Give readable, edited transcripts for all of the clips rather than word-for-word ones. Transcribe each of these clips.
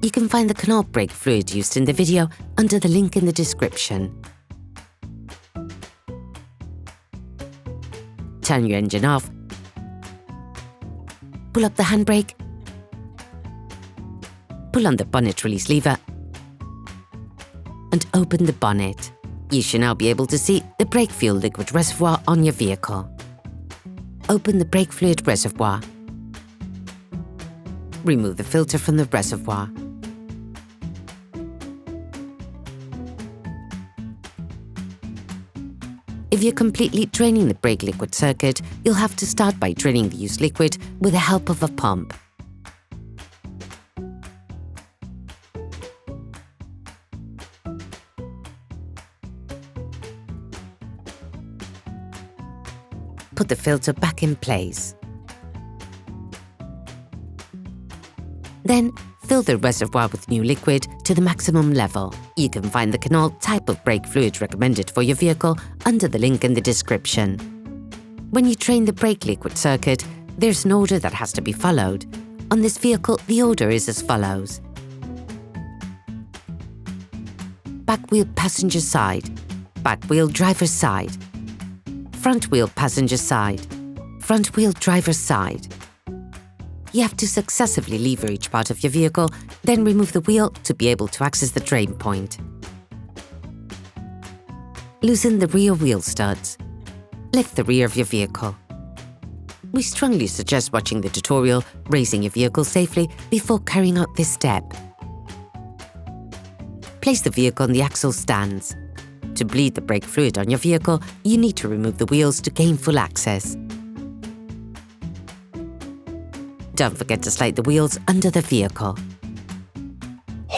You can find the canal brake fluid used in the video under the link in the description. Turn your engine off, pull up the handbrake, pull on the bonnet release lever and open the bonnet. You should now be able to see the brake fuel liquid reservoir on your vehicle. Open the brake fluid reservoir. Remove the filter from the reservoir. If you're completely draining the brake liquid circuit, you'll have to start by draining the used liquid with the help of a pump. Put the filter back in place. Then, fill the reservoir with new liquid to the maximum level. You can find the canal type of brake fluid recommended for your vehicle under the link in the description. When you drain the brake liquid circuit, there's an order that has to be followed. On this vehicle, the order is as follows: back wheel passenger side, back wheel driver's side, front wheel passenger side, front wheel driver's side. You have to successively lever each part of your vehicle, then remove the wheel to be able to access the drain point. Loosen the rear wheel studs. Lift the rear of your vehicle. We strongly suggest watching the tutorial, raising your vehicle safely before carrying out this step. Place the vehicle on the axle stands. To bleed the brake fluid on your vehicle, you need to remove the wheels to gain full access. Don't forget to slide the wheels under the vehicle.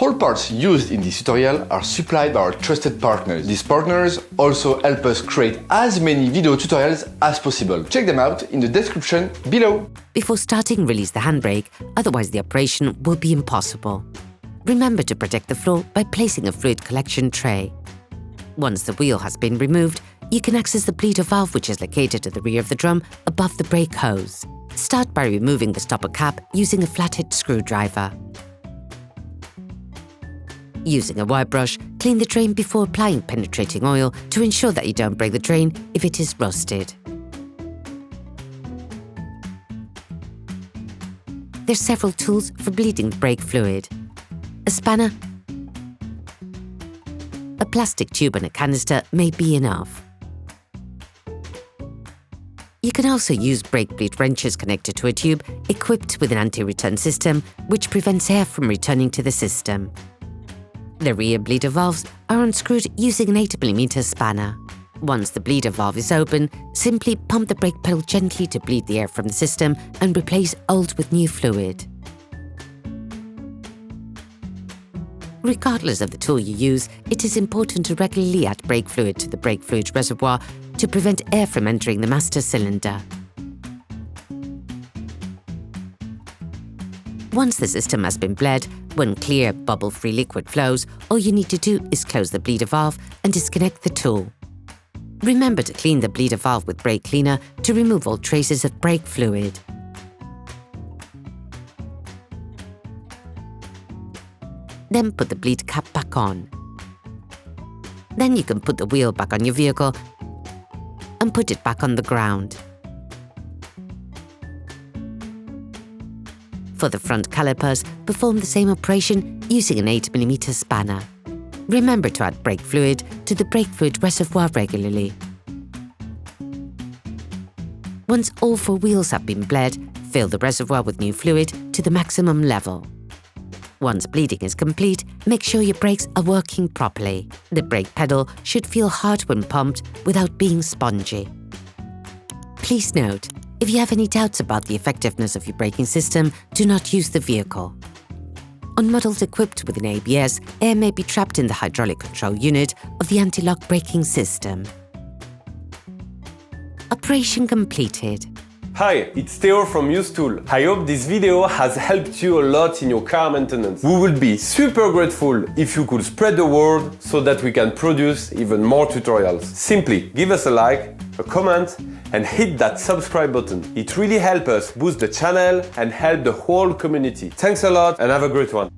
All parts used in this tutorial are supplied by our trusted partners. These partners also help us create as many video tutorials as possible. Check them out in the description below. Before starting, release the handbrake, otherwise the operation will be impossible. Remember to protect the floor by placing a fluid collection tray. Once the wheel has been removed, you can access the bleeder valve, which is located at the rear of the drum above the brake hose. Start by removing the stopper cap using a flathead screwdriver. Using a wire brush, clean the drain before applying penetrating oil to ensure that you don't break the drain if it is rusted. There's several tools for bleeding brake fluid: a spanner, a plastic tube and a canister may be enough. You can also use brake bleed wrenches connected to a tube equipped with an anti-return system which prevents air from returning to the system. The rear bleeder valves are unscrewed using an 8mm spanner. Once the bleeder valve is open, simply pump the brake pedal gently to bleed the air from the system and replace old with new fluid. Regardless of the tool you use, it is important to regularly add brake fluid to the brake fluid reservoir to prevent air from entering the master cylinder. Once the system has been bled, when clear, bubble-free liquid flows, all you need to do is close the bleeder valve and disconnect the tool. Remember to clean the bleeder valve with brake cleaner to remove all traces of brake fluid. Then put the bleed cap back on. Then you can put the wheel back on your vehicle and put it back on the ground. For the front calipers, perform the same operation using an 8mm spanner. Remember to add brake fluid to the brake fluid reservoir regularly. Once all 4 wheels have been bled, fill the reservoir with new fluid to the maximum level. Once bleeding is complete, make sure your brakes are working properly. The brake pedal should feel hard when pumped without being spongy. Please note, if you have any doubts about the effectiveness of your braking system, do not use the vehicle. On models equipped with an ABS, air may be trapped in the hydraulic control unit of the anti-lock braking system. Operation completed. Hi, it's Theo from UseTool. I hope this video has helped you a lot in your car maintenance. We would be super grateful if you could spread the word so that we can produce even more tutorials. Simply give us a like, a comment, and hit that subscribe button. It really helps us boost the channel and help the whole community. Thanks a lot and have a great one.